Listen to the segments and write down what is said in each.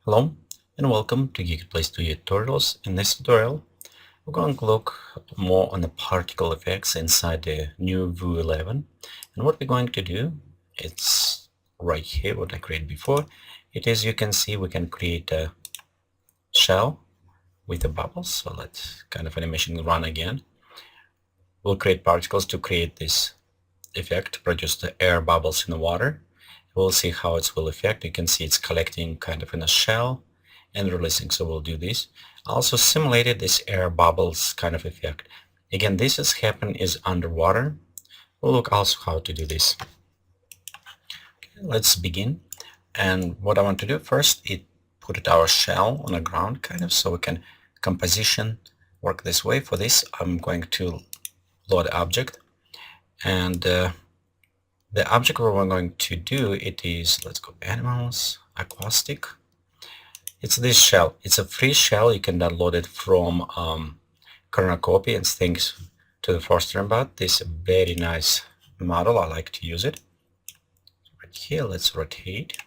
Hello and welcome to Geekatplay tutorials. In this tutorial, we're going to look more on the particle effects inside the new Vue 11. And what we're going to do, it's right here, what I created before. It is, you can see, we can create a shell with the bubbles. So let's kind of animation run again. We'll create particles to create this effect, to produce the air bubbles in the water. We'll see how it will affect. You can see it's collecting kind of in a shell and releasing. So we'll do this. I also simulated this air bubbles kind of effect. Again, this is underwater. We'll look also how to do this. Okay, let's begin. And what I want to do first is put our shell on the ground kind of so we can composition work this way. For this, I'm going to load object, and the object we're going to do it is, let's go animals, acoustic. It's this shell. It's a free shell. You can download it from Copy, and thanks to the Forster Embed. This is a very nice model. I like to use it. Right here, let's rotate.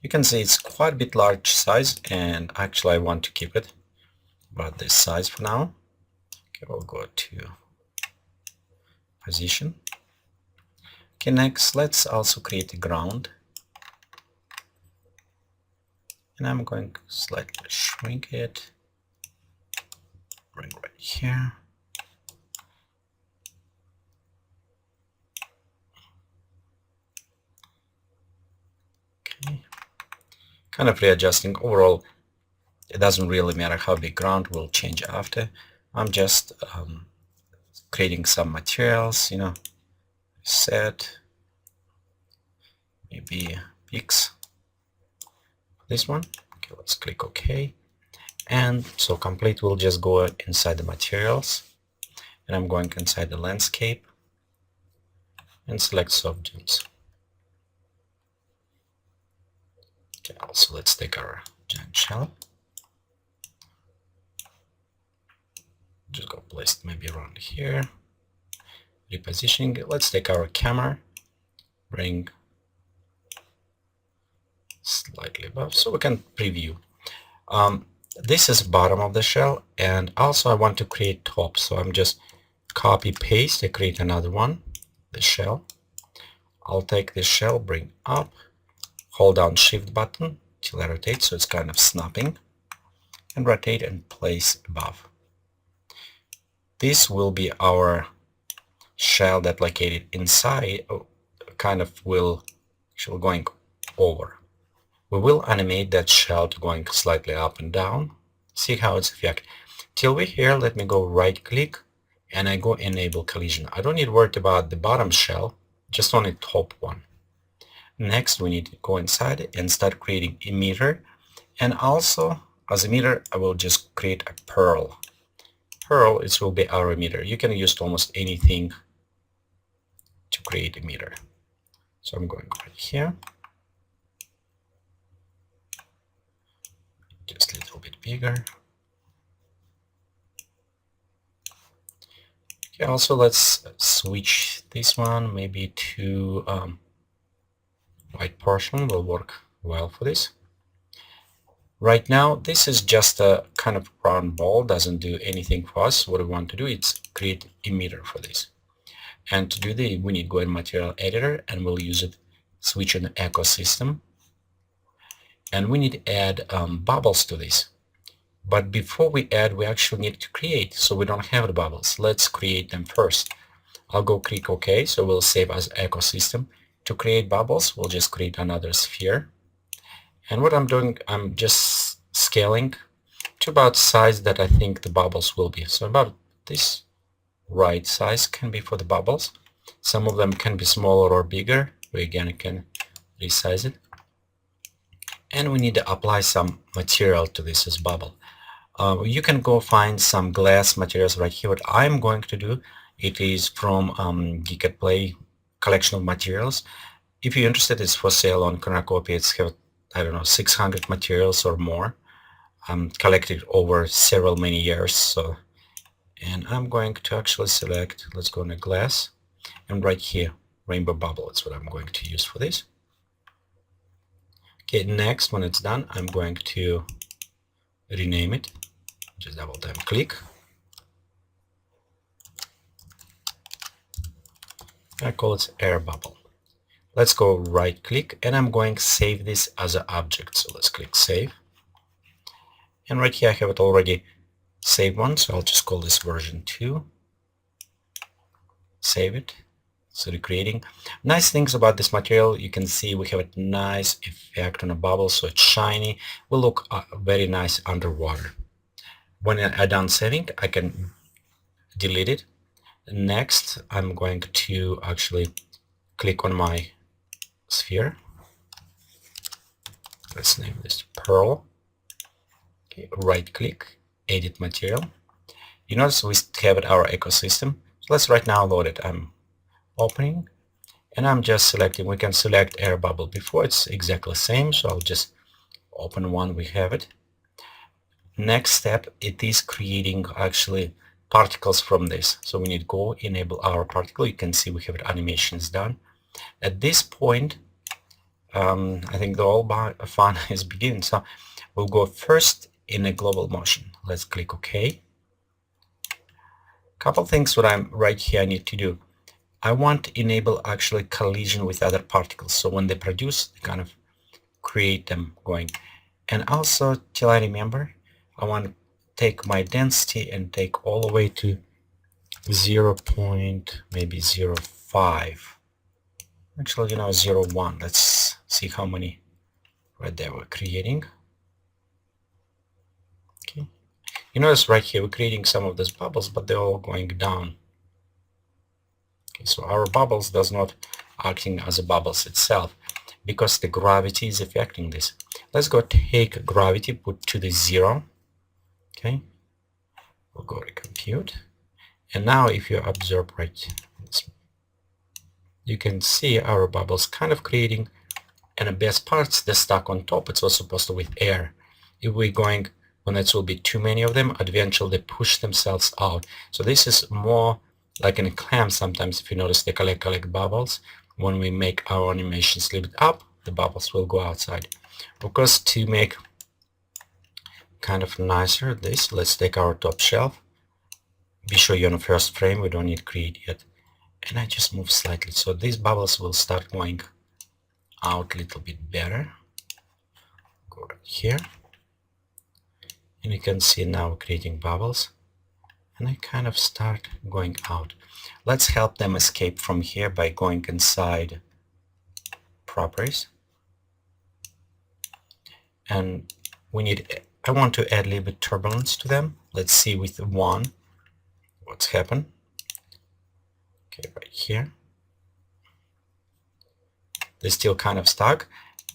You can see it's quite a bit large size, and actually I want to keep it about this size for now. Okay, we'll go to position. Okay, next let's also create a ground. And I'm going to slightly shrink it, bring right here. Okay, kind of readjusting. Overall, it doesn't really matter how big ground will change after. I'm just creating some materials, set, maybe peaks. This one. Okay, let's click OK. And so complete will just go inside the materials, and I'm going inside the landscape and select soft dunes. Okay, also let's take our giant shell, just go place it maybe around here, repositioning it. Let's take our camera, bring slightly above so we can preview. This is bottom of the shell, and also I want to create top, so I'm just copy paste. I create another one, the shell. I'll take this shell, bring up, hold down shift button till I rotate so it's kind of snapping, and rotate and place above. This will be our shell that located inside, kind of will actually going over. We will animate that shell to going slightly up and down. See how it's affect. Till we're here, let me go right click and I go enable collision. I don't need to worry about the bottom shell, just only top one. Next, we need to go inside and start creating emitter. And also, as emitter, I will just create a pearl. Pearl, it will be our emitter. You can use almost anything to create emitter. So I'm going right here. Just a little bit bigger. Okay, also let's switch this one maybe to white portion, will work well for this. Right now, this is just a kind of round ball, doesn't do anything for us. What we want to do is create emitter for this. And to do that, we need to go in material editor and we'll use it, switch on the ecosystem. And we need to add bubbles to this. But before we add, we actually need to create, so we don't have the bubbles. Let's create them first. I'll go click OK, so we'll save as ecosystem. To create bubbles, we'll just create another sphere. And what I'm doing, I'm just scaling to about size that I think the bubbles will be. So about this right size can be for the bubbles. Some of them can be smaller or bigger. We again can resize it. And we need to apply some material to this as bubble. You can go find some glass materials right here. What I'm going to do, it is from Geekatplay collection of materials. If you're interested, it's for sale on Copy. It's have, I don't know, 600 materials or more. Collected over several many years. So, and I'm going to actually select, let's go on a glass, and right here, rainbow bubble. That's what I'm going to use for this. Okay, next, when it's done, I'm going to rename it. Just double time click. I call it air bubble. Let's go right click, and I'm going to save this as an object. So let's click save. And right here I have it already saved one, so I'll just call this version 2. Save it. So recreating. Nice things about this material, you can see we have a nice effect on a bubble, so it's shiny. Will look very nice underwater. When I'm done saving, I can delete it. Next, I'm going to actually click on my sphere. Let's name this Pearl. Okay, right click, edit material. You notice we have it our ecosystem. So let's right now load it. I'm opening and I'm just selecting. We can select air bubble before, it's exactly the same, so I'll just open one, we have it. Next step, it is creating actually particles from this. So we need to go enable our particle. You can see we have animations done. At this point, I think the all fun is beginning. So we'll go first in a global motion. Let's click OK. Couple things what I'm right here I need to do. I want to enable actually collision with other particles. So when they produce, they kind of create them going. And also, till I remember, I want to take my density and take all the way to 0. Maybe 0.5. Actually, 0.1. Let's see how many right there we're creating. Okay. You notice right here we're creating some of these bubbles, but they're all going down. Okay, so our bubbles does not acting as a bubbles itself because the gravity is affecting this. Let's go take gravity, put to the 0. Okay. We'll go to compute. And now if you observe right, you can see our bubbles kind of creating, and the best parts, they're stuck on top. It's also supposed to with air. If we're going, when it will be too many of them, eventually they push themselves out. So this is more like in a clam sometimes. If you notice, they collect bubbles. When we make our animations a little bit up, the bubbles will go outside. Of course, to make kind of nicer this, let's take our top shelf. Be sure you're on the first frame, we don't need to create yet. And I just move slightly, so these bubbles will start going out a little bit better. Go right here. And you can see now creating bubbles. And I kind of start going out. Let's help them escape from here by going inside properties. And I want to add a little bit turbulence to them. Let's see with 1 what's happened. Okay, right here. They're still kind of stuck.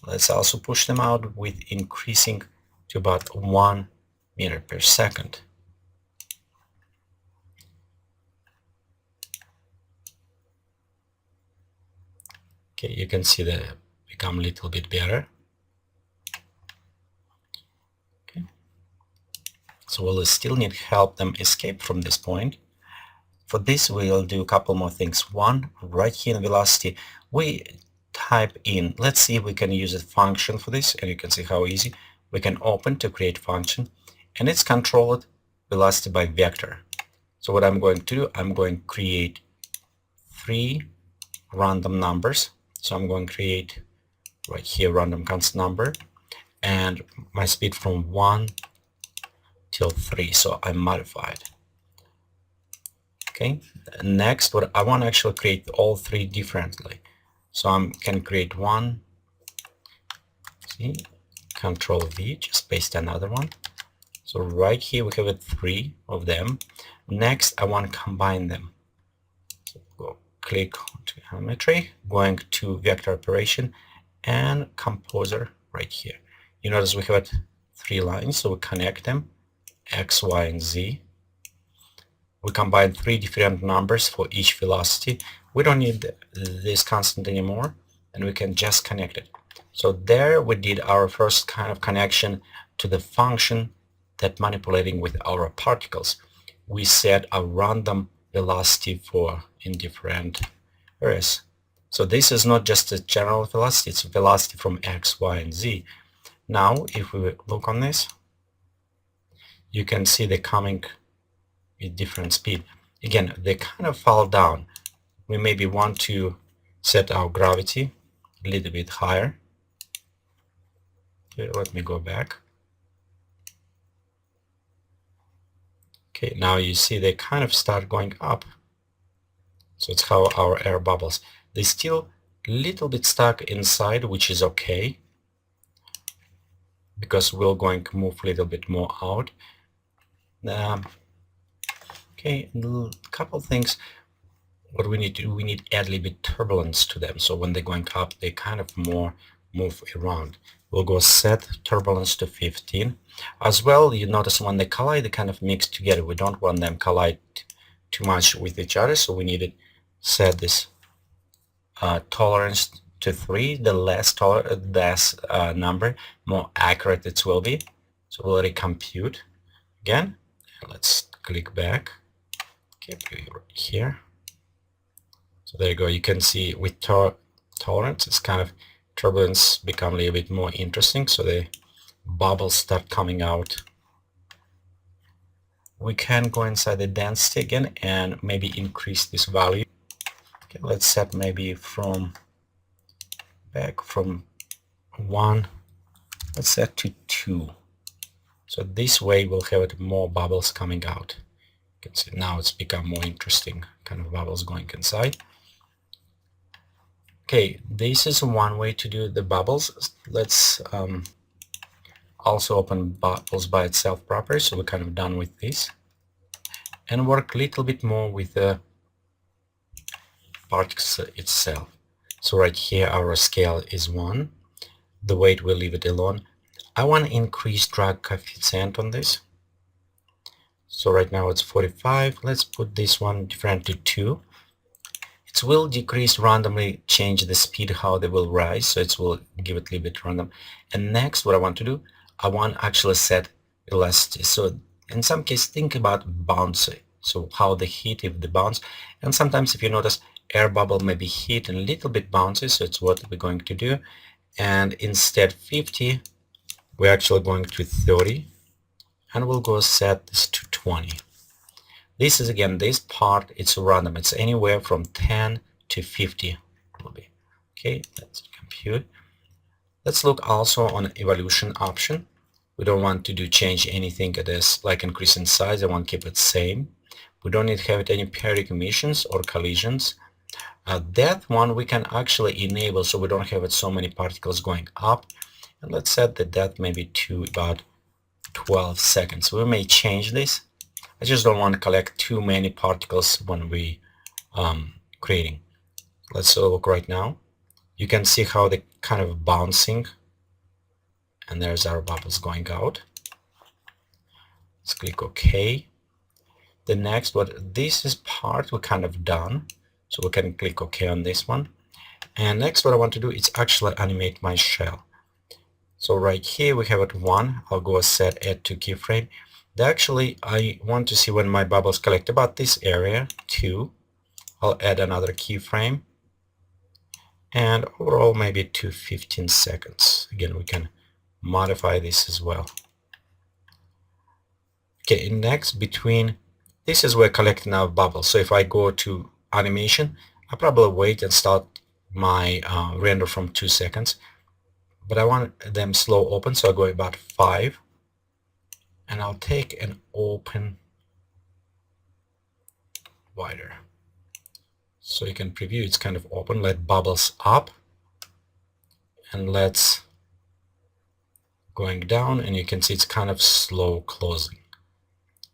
Let's also push them out with increasing to about 1 meter per second. Okay, you can see they become a little bit better. Okay. So we'll still need to help them escape from this point. For this, we'll do a couple more things. One, right here in velocity, we type in, let's see if we can use a function for this, and you can see how easy. We can open to create function, and it's controlled velocity by vector. So what I'm going to do, I'm going to create 3 random numbers. So I'm going to create right here random constant number, and my speed from 1 till 3, so I modified. Okay, next, what I want to actually create all 3 differently. So I can create one, see, Control V, just paste another one. So right here we have 3 of them. Next, I want to combine them. So go click to geometry, going to vector operation and composer right here. You notice we have 3 lines, so we connect them, X, Y, and Z. We combine 3 different numbers for each velocity. We don't need this constant anymore, and we can just connect it. So there we did our first kind of connection to the function that manipulating with our particles. We set a random velocity for in different areas. So this is not just a general velocity, it's velocity from X, Y, and Z. Now, if we look on this, you can see they're coming with different speed. Again, they kind of fall down. We maybe want to set our gravity a little bit higher. Okay, let me go back. Okay, now you see they kind of start going up. So it's how our air bubbles. They still a little bit stuck inside, which is okay, because we're going to move a little bit more out. Okay, a couple things. What we need to do, we need to add a little bit turbulence to them. So when they're going up, they kind of more move around. We'll go set turbulence to 15. As well, you notice when they collide, they kind of mix together. We don't want them collide too much with each other, so we need to set this tolerance to 3. The less number, more accurate it will be. So we'll recompute again. Let's click back. Okay, right here. So there you go. You can see with tolerance, it's kind of turbulence become a little bit more interesting. So the bubbles start coming out. We can go inside the density again and maybe increase this value. Okay, let's set maybe from 1. Let's set to 2. So this way we'll have more bubbles coming out. You can see now it's become more interesting, kind of bubbles going inside. Okay, this is one way to do the bubbles. Let's also open bubbles by itself proper, so we're kind of done with this. And work a little bit more with the particles itself. So right here our scale is 1. The weight we'll leave it alone. I want to increase drag coefficient on this. So right now it's 45. Let's put this one different to 2. It will decrease randomly, change the speed how they will rise, so it will give it a little bit random. And next, what I want to do, I want to actually set velocity. So in some case, think about bouncy. So how they hit if they bounce. And sometimes if you notice, air bubble may be hit and a little bit bouncy, so it's what we're going to do. And instead 50, we're actually going to 30, and we'll go set this to 20. This is again, this part, it's random. It's anywhere from 10 to 50 will be. Okay, let's compute. Let's look also on evolution option. We don't want to change anything at this, like increase in size. I want to keep it same. We don't need to have any periodic emissions or collisions. That one we can actually enable, so we don't have it so many particles going up. And let's set the depth maybe to about 12 seconds. We may change this. I just don't want to collect too many particles when we creating. Let's look right now. You can see how they kind of bouncing, and there's our bubbles going out. Let's click OK. The next, this is part we're kind of done, so we can click OK on this one. And next, what I want to do is actually animate my shell. So right here we have it 1. I'll go set add to keyframe. Actually, I want to see when my bubbles collect about this area. 2. I'll add another keyframe, and overall maybe to 15 seconds. Again, we can modify this as well. Okay, next between, this is where collecting our bubbles. So if I go to animation, I probably wait and start my render from 2 seconds, but I want them slow open, so I go about 5. And I'll take an open wider. So you can preview, it's kind of open. Let bubbles up. And let's going down, and you can see it's kind of slow closing.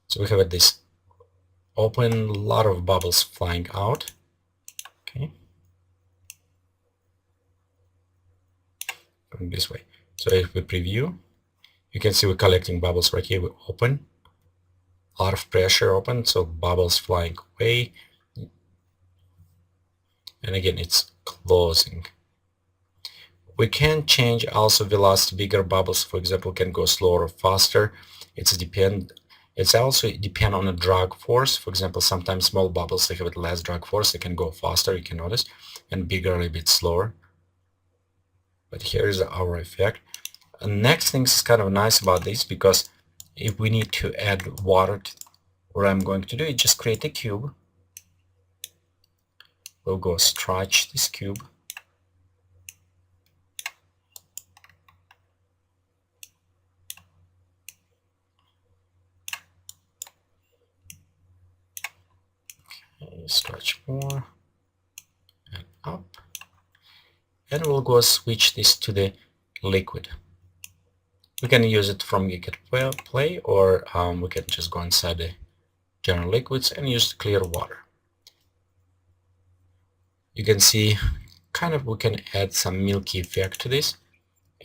So we have this open, a lot of bubbles flying out. Okay. Going this way. So if we preview, you can see we're collecting bubbles right here. We open, a lot of pressure open, so bubbles flying away. And again, it's closing. We can change also velocity, bigger bubbles, for example, can go slower or faster. It's depend. It's also depend on the drag force. For example, sometimes small bubbles, they have less drag force, they can go faster, you can notice, and bigger a bit slower. But here is our effect. And next thing is kind of nice about this, because if we need to add water, what I'm going to do is just create a cube. We'll go stretch this cube. Stretch more and up. And we'll go switch this to the liquid. We can use it from Geekatplay, or we can just go inside the general liquids and use clear water. You can see kind of we can add some milky effect to this,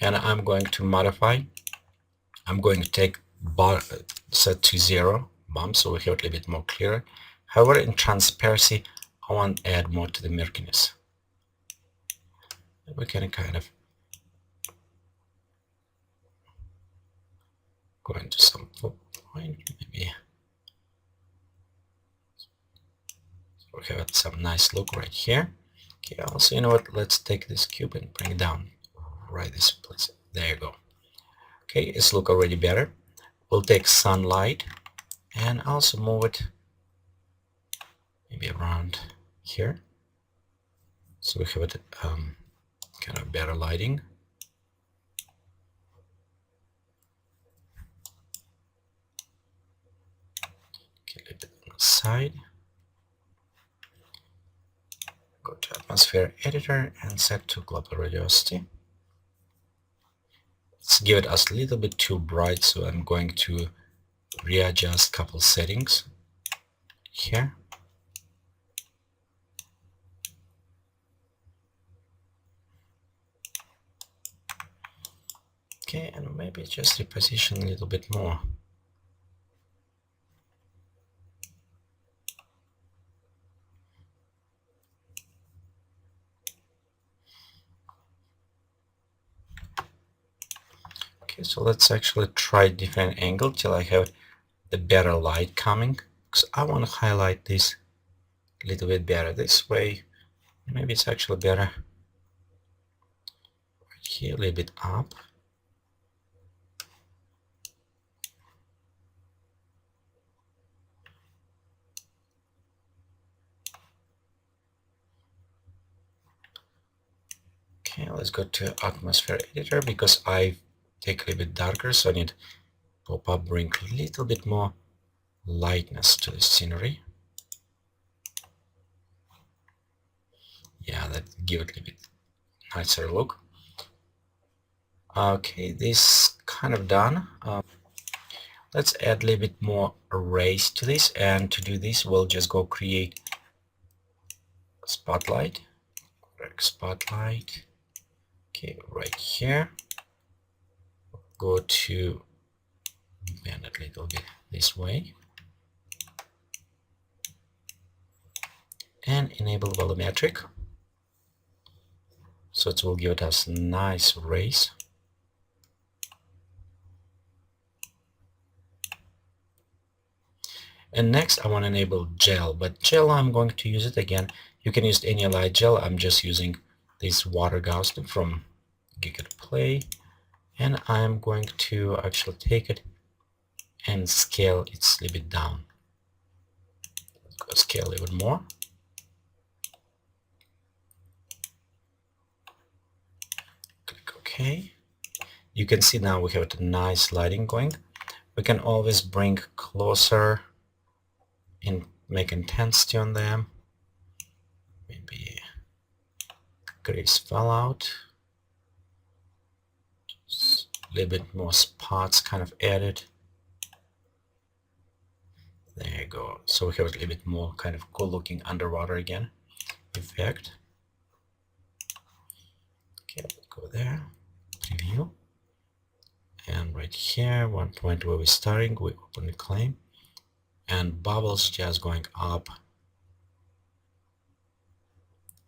and I'm going to modify. I'm going to take set to 0 bump, so we have it a little bit more clear. However, in transparency, I want to add more to the murkiness. We can kind of go into some point, maybe. So we have some nice look right here. Okay, also, you know what, let's take this cube and bring it down right this place. There you go. Okay, it's look already better. We'll take sunlight and also move it maybe around here, so we have it kind of better lighting. Okay, a little bit on the side. Go to atmosphere editor and set to global radiosity. Let's give it a little bit too bright, so I'm going to readjust a couple settings here. Okay, and maybe just reposition a little bit more. Okay, so let's actually try different angle till I have the better light coming, because I want to highlight this a little bit better this way. Maybe it's actually better right here, a little bit up. Okay, let's go to atmosphere editor, because I take a little bit darker, so I need pop up, bring a little bit more lightness to the scenery. Yeah, that give it a little bit nicer look. Okay, this kind of done. Let's add a little bit more rays to this, and to do this we'll just go create a spotlight. Correct spotlight. Okay, right here. Go to bend it a little bit this way and enable volumetric, so it will give us nice rays. And next I want to enable gel, but gel I'm going to use it again. You can use any light gel. I'm just using this water Gaussian from Geekatplay, and I'm going to actually take it and scale it a little bit down. Go scale a little bit more. Click OK. You can see now we have a nice lighting going. We can always bring closer and make intensity on them. Maybe increase fallout. Just a little bit more spots kind of added. There you go. So we have a little bit more kind of cool looking underwater again effect. Okay, let's go there. Preview. And right here, one point where we're starting, we open the claim. And bubbles just going up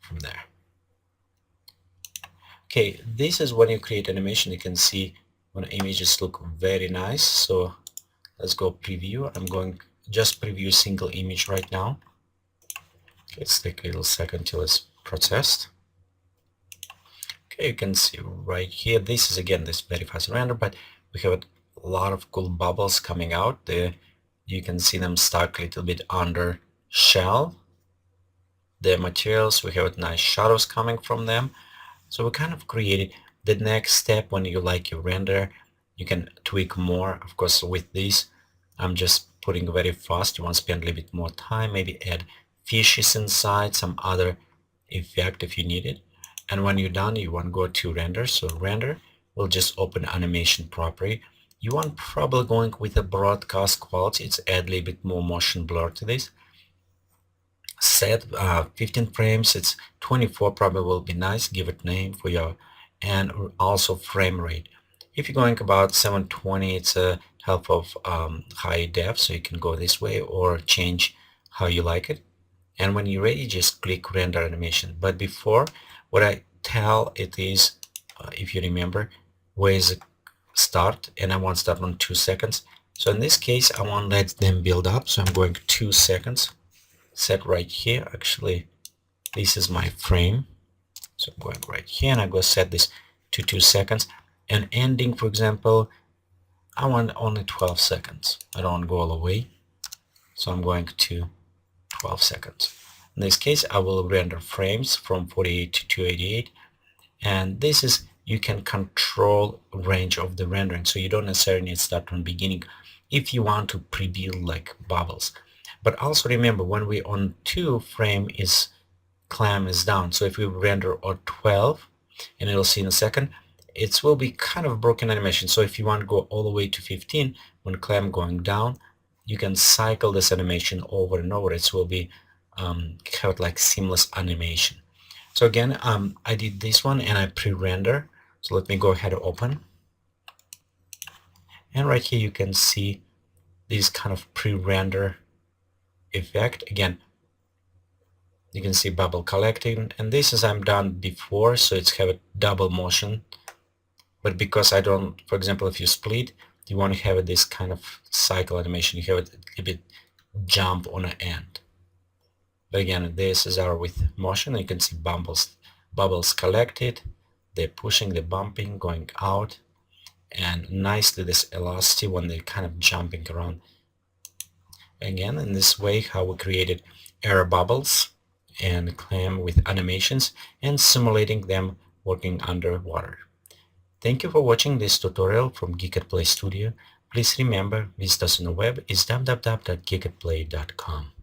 from there. Okay, this is when you create animation. You can see when images look very nice. So Let's go preview. I'm going just preview a single image right now. Let's take a little second till it's processed. Okay, you can see right here, this is again this very fast render, but we have a lot of cool bubbles coming out. You can see them stuck a little bit under shell. The materials, we have nice shadows coming from them. So we kind of created the next step. When you like your render, you can tweak more. Of course, with this, I'm just putting very fast. You want to spend a little bit more time, maybe add fishes inside, some other effect if you need it. And when you're done, you want to go to render. So render will just open animation property. You want probably going with a broadcast quality. It's add a little bit more motion blur to this. Set 15 frames. It's 24 probably will be nice. Give it name for your, and also frame rate. If you're going about 720, it's a help of high def, so you can go this way or change how you like it. And when you're ready, just click render animation. But before, what I tell it is, if you remember, where is it start, and I want start on 2 seconds. So in this case, I want to let them build up. So I'm going 2 seconds. Set right here. Actually, this is my frame. So I'm going right here, and I go set this to 2 seconds. And ending, for example, I want only 12 seconds. I don't want to go all the way. So I'm going to 12 seconds. In this case, I will render frames from 48 to 288. And this is, you can control range of the rendering. So you don't necessarily need to start from the beginning if you want to pre-build like bubbles. But also remember, when we on 2 frame is clam is down. So if we render on 12, and it'll see in a second, it will be kind of broken animation. So if you want to go all the way to 15, when clam going down, you can cycle this animation over and over. It will be have like seamless animation. So again, I did this one and I pre-render. So let me go ahead and open. And right here you can see this kind of pre-render effect. Again, you can see bubble collecting, and this is I'm done before, so it's have a double motion. But because I don't, for example, if you split, you want to have this kind of cycle animation. You have a bit jump on the end. But again, this is our with motion. You can see bubbles collected. They're pushing, they're bumping, going out, and nicely this elasticity when they're kind of jumping around. Again, in this way, how we created air bubbles and clam with animations and simulating them working underwater. Thank you for watching this tutorial from Geekatplay Studio. Please remember, visit us on the web is www.geekatplay.com.